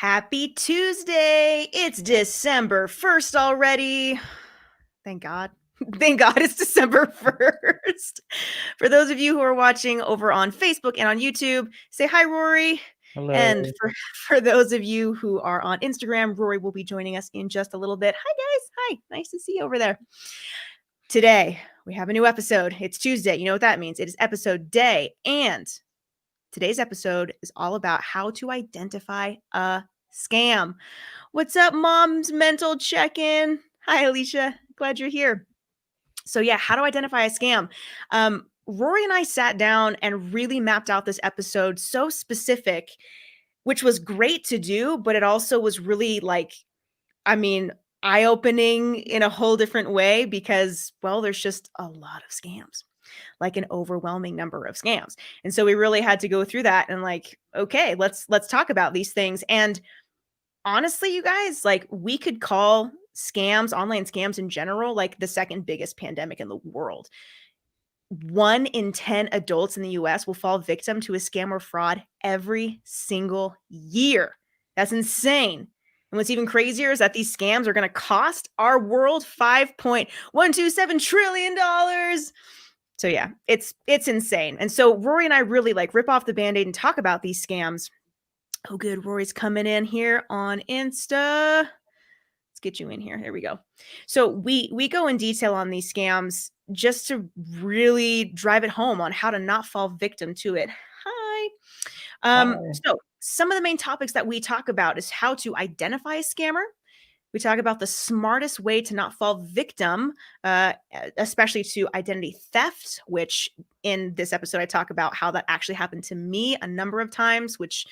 Happy Tuesday. It's December 1st already. Thank God. Thank God it's December 1st. For those of you who are watching over on Facebook and on YouTube, say hi, Rory. Hello. And for those of you who are on Instagram, Rory will be joining us in just a little bit. Hi, guys. Hi. Nice to see you over there. Today, we have a new episode. It's Tuesday. You know what that means. It is episode day. And today's episode is all about how to identify a scam. What's up, Mom's Mental Check-in? Hi, Alicia. Glad you're here. So yeah, how to identify a scam. Rory and I sat down and really mapped out this episode so specific, which was great to do, but it also was really I mean, eye-opening in a whole different way because, well, there's just a lot of scams, like an overwhelming number of scams. And so we really had to go through that and okay, let's talk about these things. And honestly, you guys, we could call scams, online scams in general, like the second biggest pandemic in the world. 1 in 10 adults in the US will fall victim to a scam or fraud every single year. That's insane. And what's even crazier is that these scams are going to cost our world $5.127 trillion. So yeah, it's insane. And so Rory and I really rip off the Band-Aid and talk about these scams. Oh, good. Rory's coming in here on Insta. Let's get you in here. There we go. So we go in detail on these scams just to really drive it home on how to not fall victim to it. Hi. Hi. So some of the main topics that we talk about is how to identify a scammer. We talk about the smartest way to not fall victim, especially to identity theft, which in this episode, I talk about how that actually happened to me a number of times, which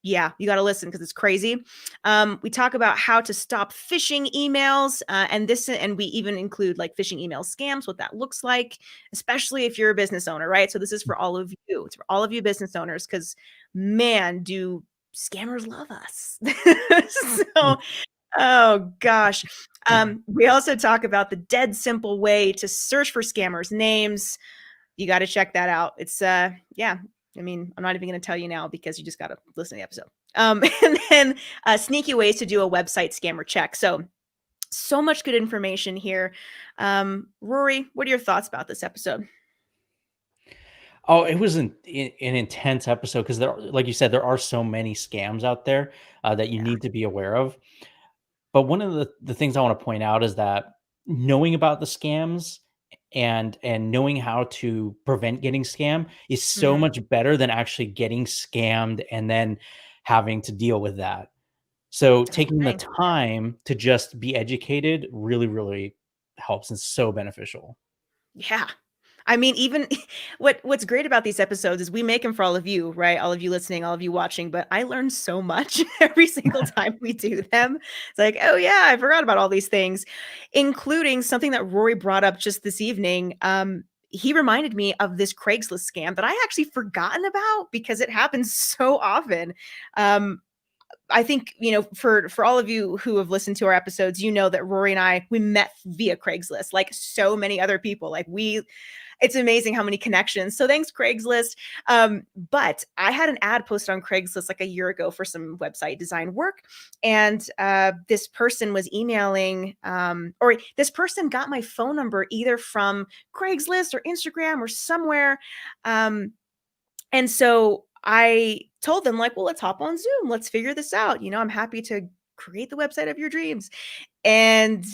yeah, you got to listen because it's crazy. We talk about how to stop phishing emails, and we even include phishing email scams, what that looks like, especially if you're a business owner, right? So this is for all of you. It's for all of you business owners because, man, do scammers love us. So, oh gosh. We also talk about the dead simple way to search for scammers' names. You got to check that out. It's yeah. I mean, I'm not even going to tell you now because you just got to listen to the episode. And then sneaky ways to do a website scammer check. So much good information here. Rory, what are your thoughts about this episode? Oh, it was an intense episode because like you said, there are so many scams out there that you Yeah. need to be aware of. But one of the things I want to point out is that knowing about the scams and knowing how to prevent getting scammed is so Mhm. much better than actually getting scammed and then having to deal with that. So taking the Okay. time to just be educated really, really helps and so beneficial. Yeah. I mean, even what's great about these episodes is we make them for all of you, right? All of you listening, all of you watching, but I learn so much every single time we do them. It's like, "Oh yeah, I forgot about all these things," including something that Rory brought up just this evening. He reminded me of this Craigslist scam that I actually forgotten about because it happens so often. Um, I think, for all of you who have listened to our episodes, you know that Rory and we met via Craigslist, like so many other people. It's amazing how many connections. So thanks, Craigslist. But I had an ad posted on Craigslist like a year ago for some website design work. And this person was emailing, or this person got my phone number either from Craigslist or Instagram or somewhere. And so I told them, well, let's hop on Zoom. Let's figure this out. I'm happy to create the website of your dreams. And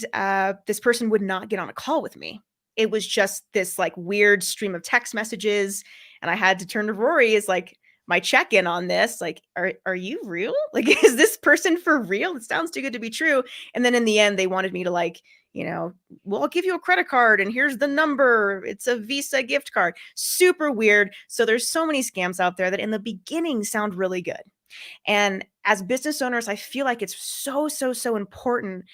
this person would not get on a call with me. It was just this weird stream of text messages. And I had to turn to Rory as my check-in on this. Are you real? Is this person for real? It sounds too good to be true. And then in the end, they wanted me to well, I'll give you a credit card and here's the number. It's a Visa gift card. Super weird. So there's so many scams out there that in the beginning sound really good. And as business owners, I feel like it's so, so, so important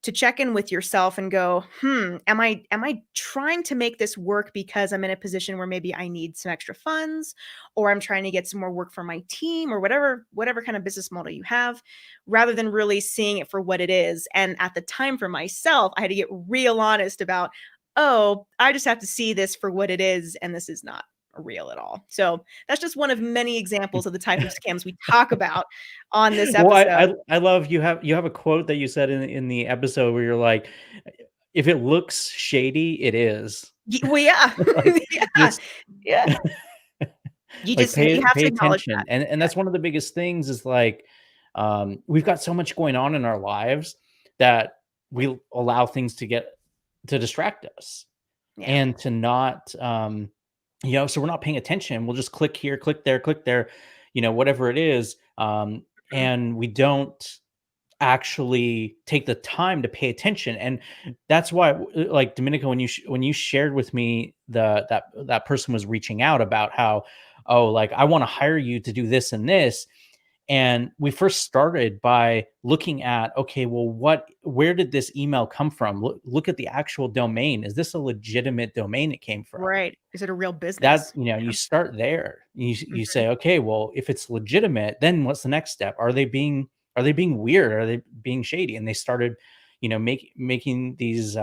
to check in with yourself and go, am I trying to make this work because I'm in a position where maybe I need some extra funds, or I'm trying to get some more work for my team, or whatever kind of business model you have, rather than really seeing it for what it is. And at the time for myself, I had to get real honest about, oh, I just have to see this for what it is, and this is not real at all. So that's just one of many examples of the type of scams we talk about on this Well, episode. I love you have a quote that you said in the episode where you're like, "If it looks shady, it is." Well, yeah. Like, Yeah. just Yeah. like, You have pay to acknowledge attention, that. and that's one of the biggest things is, like, we've got so much going on in our lives that we allow things to distract us Yeah. and to not, so we're not paying attention. We'll just click there, whatever it is, Mhm. and we don't actually take the time to pay attention. And that's why, like, Dominica, when you shared with me that person was reaching out about how, oh, like, I want to hire you to do this and this, and we first started by looking at, okay, well, where did this email come from? Look at the actual domain. Is this a legitimate domain it came from? Right. Is it a real That, business? you Yeah. start there. You Mhm. say, okay, well, if it's legitimate, then what's the next step? Are they being weird? Are they being shady? And they started, making these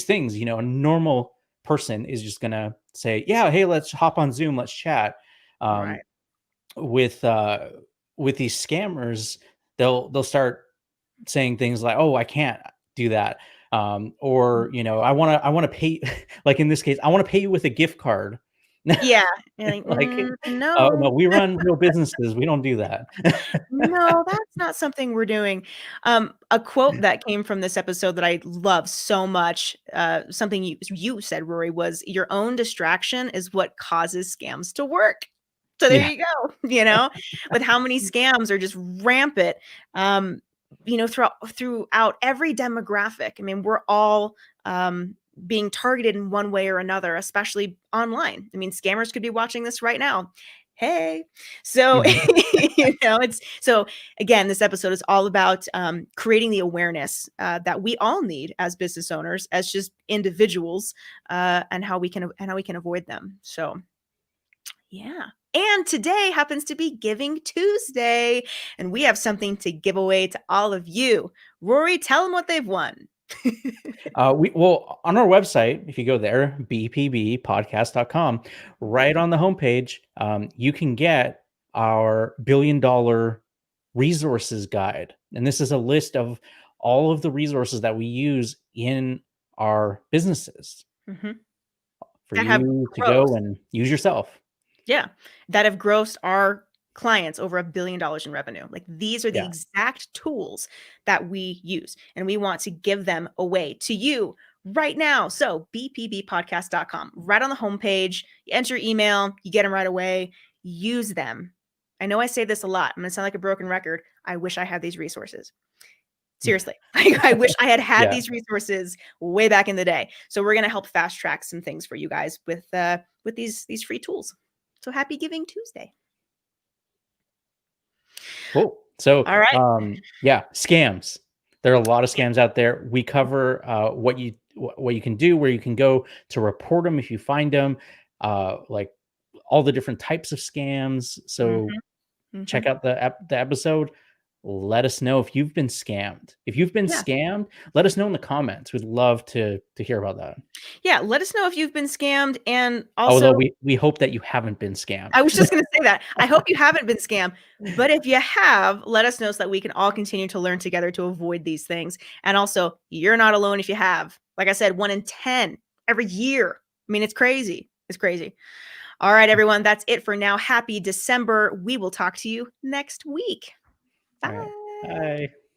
things. A normal person is just gonna say, yeah, hey, let's hop on Zoom, let's chat. Um, Right. with with these scammers, they'll start saying things like, "Oh, I can't do that," or, I want to pay, like in this case, I want to pay you with a gift card. Yeah. You're like, Like, no, no. we run real businesses. We don't do that. No, that's not something we're doing. A quote that came from this episode that I love so much, something you said, Rory, was your own distraction is what causes scams to work. So there Yeah. you go, with how many scams are just rampant, um, throughout every demographic. I mean, we're all being targeted in one way or another, especially online. I mean, scammers could be watching this right now. Hey, so Mhm. it's so again, this episode is all about creating the awareness that we all need as business owners, as just individuals, and how we can avoid them. So yeah. And today happens to be Giving Tuesday, and we have something to give away to all of you. Rory, tell them what they've won. Well, on our website, if you go there, bpbpodcast.com, right on the homepage, you can get our $1 billion resources guide. And this is a list of all of the resources that we use in our businesses Mhm. for That have you to go gross. and use yourself. Yeah, that have grossed our clients over $1 billion in revenue. Like, these are the Yeah. exact tools that we use, and we want to give them away to you right now. So, bpbpodcast.com, right on the homepage, you enter your email, you get them right away, use them. I know I say this a lot. I'm gonna sound like a broken record. I wish I had these resources. Seriously. I wish I had had Yeah. these resources way back in the day. So we're gonna help fast track some things for you guys with these free tools. So happy Giving Tuesday. Cool. So, All right. yeah, scams. There are a lot of scams out there. We cover what you can do, where you can go to report them if you find them, like all the different types of scams. So Mhm, check mhm. out the episode. Let us know if you've been scammed. If you've been Yeah. scammed, let us know in the comments. We'd love to hear about that. Yeah, let us know if you've been scammed, and Although also we hope that you haven't been scammed. I was just gonna say that. I hope you haven't been scammed, but if you have, let us know so that we can all continue to learn together to avoid these things. And also, you're not alone if you have. Like I said, 1 in 10 every year. I mean, it's crazy. It's crazy. All right, everyone, that's it for now. Happy December. We will talk to you next week. All right. Bye. Bye.